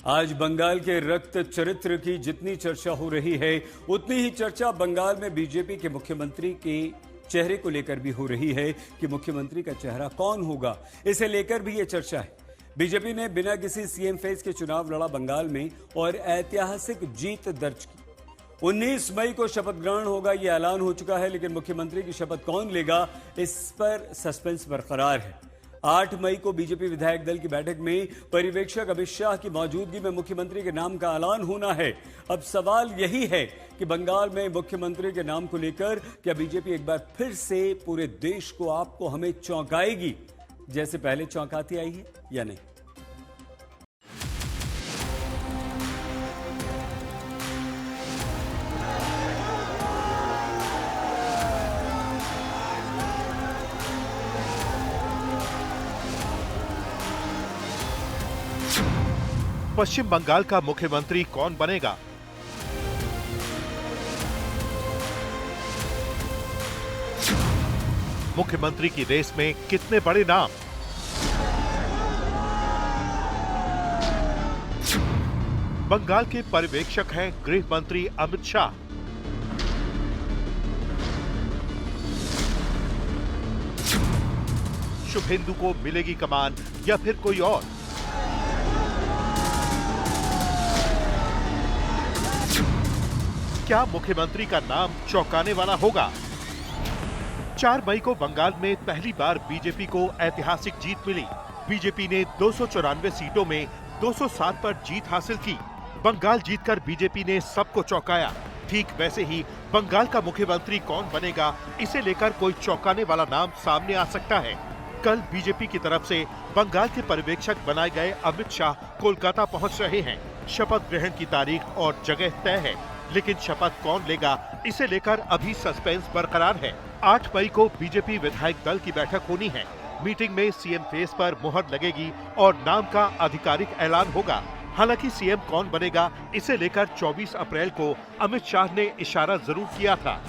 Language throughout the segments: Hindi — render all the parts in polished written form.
आज बंगाल के रक्त चरित्र की जितनी चर्चा हो रही है, उतनी ही चर्चा बंगाल में बीजेपी के मुख्यमंत्री के चेहरे को लेकर भी हो रही है कि मुख्यमंत्री का चेहरा कौन होगा। इसे लेकर भी यह चर्चा है। बीजेपी ने बिना किसी सीएम फेस के चुनाव लड़ा बंगाल में और ऐतिहासिक जीत दर्ज की। 19 मई को शपथ ग्रहण होगा, यह ऐलान हो चुका है, लेकिन मुख्यमंत्री की शपथ कौन लेगा, इस पर सस्पेंस बरकरार है। 8 मई को बीजेपी विधायक दल की बैठक में पर्यवेक्षक अमित शाह की मौजूदगी में मुख्यमंत्री के नाम का ऐलान होना है। अब सवाल यही है कि बंगाल में मुख्यमंत्री के नाम को लेकर क्या बीजेपी एक बार फिर से पूरे देश को, आपको, हमें चौंकाएगी जैसे पहले चौंकाती आई है या नहीं। पश्चिम बंगाल का मुख्यमंत्री कौन बनेगा? मुख्यमंत्री की रेस में कितने बड़े नाम? बंगाल के पर्यवेक्षक हैं गृह मंत्री अमित शाह। शुभेंदु को मिलेगी कमान या फिर कोई और? क्या मुख्यमंत्री का नाम चौंकाने वाला होगा? 4 मई को बंगाल में पहली बार बीजेपी को ऐतिहासिक जीत मिली। बीजेपी ने 294 सीटों में 207 पर जीत हासिल की। बंगाल जीतकर बीजेपी ने सबको चौंकाया। ठीक वैसे ही बंगाल का मुख्यमंत्री कौन बनेगा, इसे लेकर कोई चौंकाने वाला नाम सामने आ सकता है। कल बीजेपी की तरफ से बंगाल के पर्यवेक्षक बनाए गए अमित शाह कोलकाता पहुंच रहे हैं। शपथ ग्रहण की तारीख और जगह तय है, लेकिन शपथ कौन लेगा, इसे लेकर अभी सस्पेंस बरकरार है। 8 मई को बीजेपी विधायक दल की बैठक होनी है। मीटिंग में सीएम फेस पर मुहर लगेगी और नाम का आधिकारिक ऐलान होगा। हालांकि सीएम कौन बनेगा, इसे लेकर 24 अप्रैल को अमित शाह ने इशारा जरूर किया था।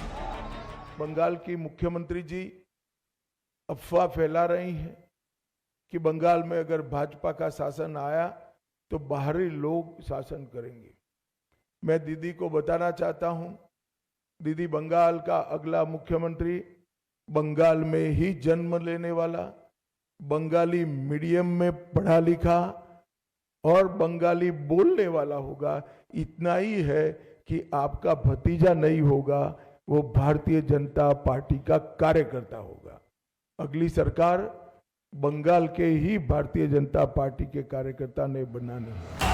बंगाल की मुख्यमंत्री जी अफवाह फैला रही हैं कि बंगाल में अगर भाजपा का शासन आया तो बाहरी लोग शासन करेंगे। मैं दीदी को बताना चाहता हूं, दीदी बंगाल का अगला मुख्यमंत्री बंगाल में ही जन्म लेने वाला, बंगाली मीडियम में पढ़ा लिखा और बंगाली बोलने वाला होगा। इतना ही है कि आपका भतीजा नहीं होगा, वो भारतीय जनता पार्टी का कार्यकर्ता होगा। अगली सरकार बंगाल के ही भारतीय जनता पार्टी के कार्यकर्ता ने बनानी है।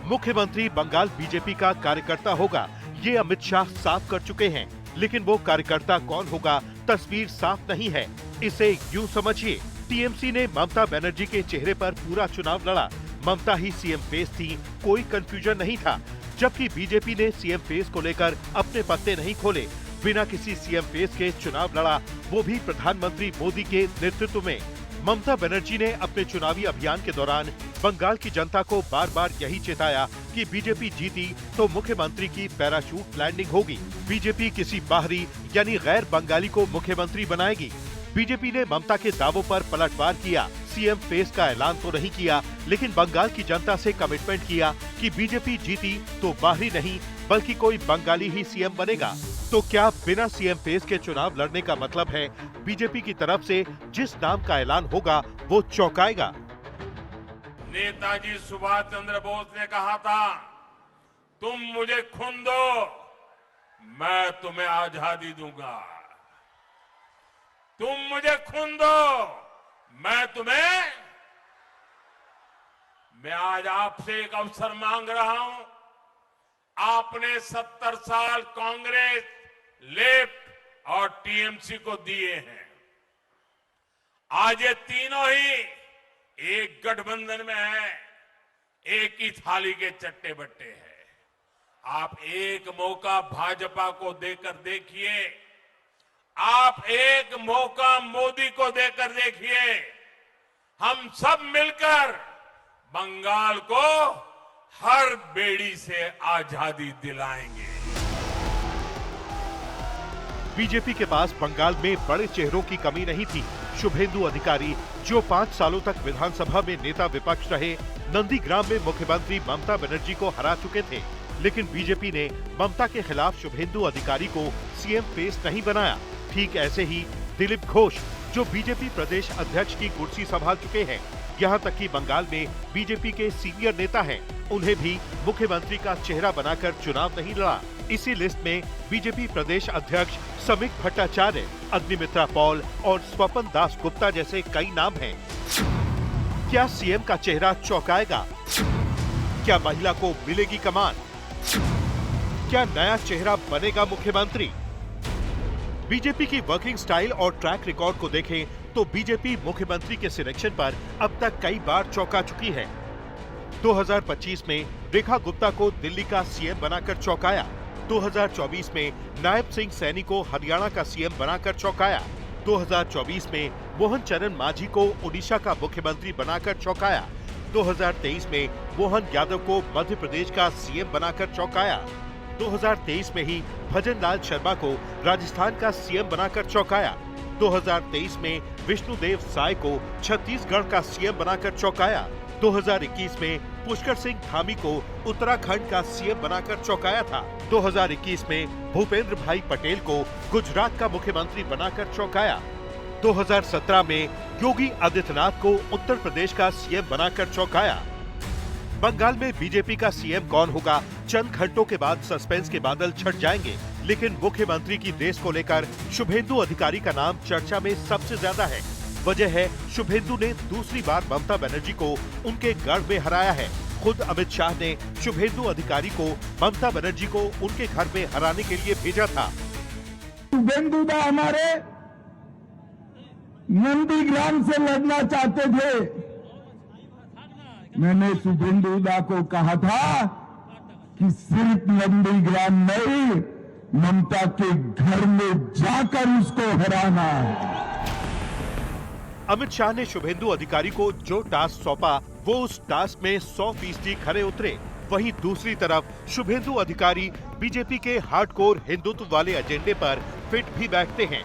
मुख्यमंत्री बंगाल बीजेपी का कार्यकर्ता होगा, ये अमित शाह साफ कर चुके हैं। लेकिन वो कार्यकर्ता कौन होगा, तस्वीर साफ नहीं है। इसे यूं समझिए, टीएमसी ने ममता बनर्जी के चेहरे पर पूरा चुनाव लड़ा। ममता ही सीएम फेस थी, कोई कंफ्यूजन नहीं था। जबकि बीजेपी ने सीएम फेस को लेकर अपने पत्ते नहीं खोले, बिना किसी सीएम फेस के चुनाव लड़ा, वो भी प्रधानमंत्री मोदी के नेतृत्व में। ममता बनर्जी ने अपने चुनावी अभियान के दौरान बंगाल की जनता को बार बार यही चेताया कि बीजेपी जीती तो मुख्यमंत्री की पैराशूट लैंडिंग होगी। बीजेपी किसी बाहरी यानी गैर बंगाली को मुख्यमंत्री बनाएगी। बीजेपी ने ममता के दावों पर पलटवार किया। सीएम फेस का ऐलान तो नहीं किया, लेकिन बंगाल की जनता से कमिटमेंट किया कि बीजेपी जीती तो बाहरी नहीं बल्कि कोई बंगाली ही सीएम बनेगा। तो क्या बिना सीएम फेस के चुनाव लड़ने का मतलब है बीजेपी की तरफ से जिस नाम का ऐलान होगा वो चौंकाएगा? नेताजी सुभाष चंद्र बोस ने कहा था, तुम मुझे खून दो, मैं तुम्हें आजादी दूंगा। तुम मुझे खून दो, मैं आज आपसे एक अवसर मांग रहा हूं। आपने 70 साल कांग्रेस, लेफ्ट और टीएमसी को दिए हैं। आज ये तीनों ही एक गठबंधन में है, एक ही थाली के चट्टे बट्टे हैं। आप एक मौका भाजपा को देकर देखिए, आप एक मौका मोदी को देकर देखिए। हम सब मिलकर बंगाल को हर बेड़ी से आजादी दिलाएंगे। बीजेपी के पास बंगाल में बड़े चेहरों की कमी नहीं थी। शुभेंदु अधिकारी जो 5 सालों तक विधानसभा में नेता विपक्ष रहे, नंदीग्राम में मुख्यमंत्री ममता बनर्जी को हरा चुके थे, लेकिन बीजेपी ने ममता के खिलाफ शुभेंदु अधिकारी को सीएम फेस नहीं बनाया। ठीक ऐसे ही दिलीप घोष जो बीजेपी प्रदेश अध्यक्ष की कुर्सी संभाल चुके हैं, यहाँ तक कि बंगाल में बीजेपी के सीनियर नेता हैं, उन्हें भी मुख्यमंत्री का चेहरा बनाकर चुनाव नहीं लड़ा। इसी लिस्ट में बीजेपी प्रदेश अध्यक्ष समीक भट्टाचार्य, अग्निमित्रा पॉल और स्वपन दास गुप्ता जैसे कई नाम हैं। क्या सीएम का चेहरा चौंकाएगा? क्या महिला को मिलेगी कमान? क्या नया चेहरा बनेगा मुख्यमंत्री? बीजेपी की वर्किंग स्टाइल और ट्रैक रिकॉर्ड को देखें तो बीजेपी मुख्यमंत्री के सिलेक्शन पर अब तक कई बार चौंका चुकी है। 2025 में रेखा गुप्ता को दिल्ली का सीएम बनाकर चौंकाया। 2024 में नायब सिंह सैनी को हरियाणा का सीएम बनाकर चौंकाया। 2024 में मोहन चरण मांझी को उड़ीसा का मुख्यमंत्री बनाकर चौंकाया। 2023 में मोहन यादव को मध्य प्रदेश का सीएम बनाकर चौंकाया। 2023 में ही भजन लाल शर्मा को राजस्थान का सीएम बनाकर चौंकाया। 2023 में विष्णुदेव साय को छत्तीसगढ़ का सीएम बनाकर चौंकाया। 2021 में पुष्कर सिंह धामी को उत्तराखंड का सीएम बनाकर चौंकाया था। 2021 में भूपेंद्र भाई पटेल को गुजरात का मुख्यमंत्री बनाकर चौंकाया। 2017 में योगी आदित्यनाथ को उत्तर प्रदेश का सीएम बनाकर चौंकाया। बंगाल में बीजेपी का सीएम कौन होगा, चंद घंटों के बाद सस्पेंस के बादल छट जाएंगे, लेकिन मुख्यमंत्री की रेस को लेकर शुभेंदु अधिकारी का नाम चर्चा में सबसे ज्यादा है। वजह है शुभेंदु ने दूसरी बार ममता बनर्जी को उनके गढ़ में हराया है। खुद अमित शाह ने शुभेंदु अधिकारी को ममता बनर्जी को उनके घर में हराने के लिए भेजा था। शुभेंदु दा हमारे नंदीग्राम से लड़ना चाहते थे। मैंने शुभेंदु दा को कहा था कि सिर्फ नंदीग्राम नहीं, ममता के घर में जाकर उसको हराना है। अमित शाह ने शुभेंदु अधिकारी को जो टास्क सौंपा, वो उस टास्क में 100% खरे उतरे। वहीं दूसरी तरफ शुभेंदु अधिकारी बीजेपी के हार्डकोर हिंदुत्व वाले एजेंडे पर फिट भी बैठते हैं।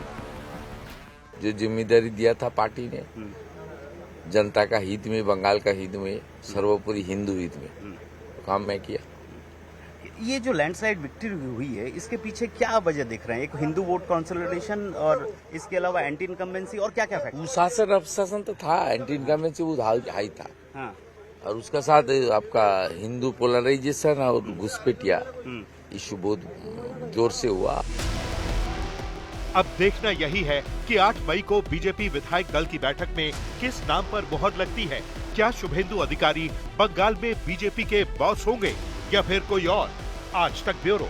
जो जिम्मेदारी दिया था पार्टी ने, जनता का हित में, बंगाल का हित में, सर्वोपरि हिंदू हित में काम मैं किया। ये जो लैंडस्लाइड विक्ट्री हुई है, इसके पीछे क्या वजह दिख रहे हैं? एक हिंदू वोट कंसोलिडेशन और इसके अलावा एंटी इनकम्बेंसी और क्या क्या फैक्टर? शासन अपशासन तो था, एंटी इनकम्बेंसी वो हाई था। हाँ। और उसका साथ आपका हिंदू पोलराइजेशन और घुसपैठिया इशू बहुत जोर से हुआ। अब देखना यही है कि 8 मई को बीजेपी विधायक दल की बैठक में किस नाम पर मोहर लगती है। क्या शुभेंदु अधिकारी बंगाल में बीजेपी के बॉस होंगे या फिर कोई और? आज तक ब्यूरो।